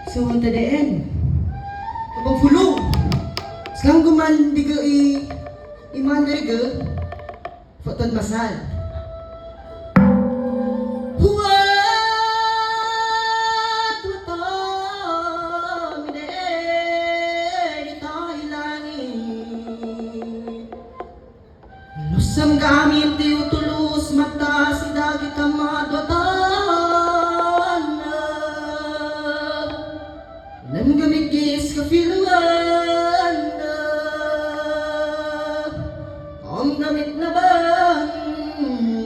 So, tadaan. Kapag fulong. Sekarang guman diga iman diga. Foton masal. Huwag watong kita hilangin. Lusam kami tiyo tulus mata si dagi kamadwatan. Nan gamigis ka filuan. Ang gamit na bang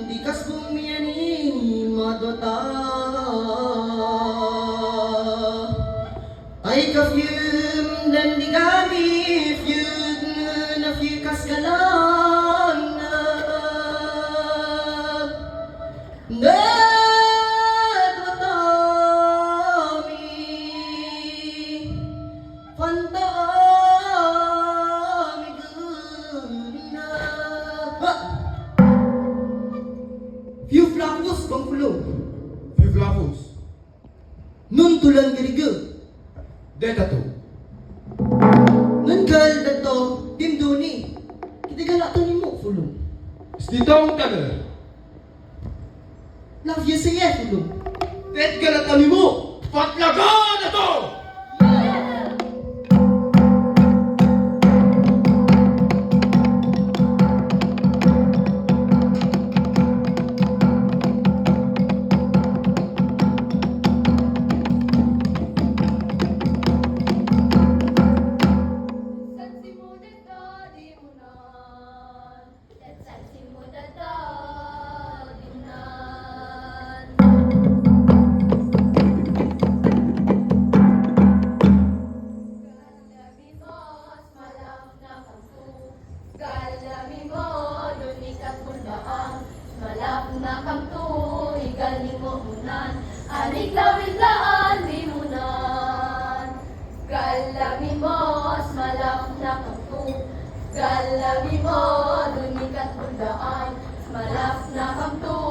di kas bumiyani madwata. Ay ka-fume dan di kami fume na fikas ka lang. Few flacos bang fulong? Few flafos. Nun tulang giriga. Deta to. Nun gal dato dimduni. Kita galatan ni mo fulong. Stitong taga. Love you saya fulong. Det galatan mo. Patlaga na to! Anik-lawin-laan limunan. Galami mo, malap na kamtu. Galami mo, dunikat bundaan. Malap na kamtu.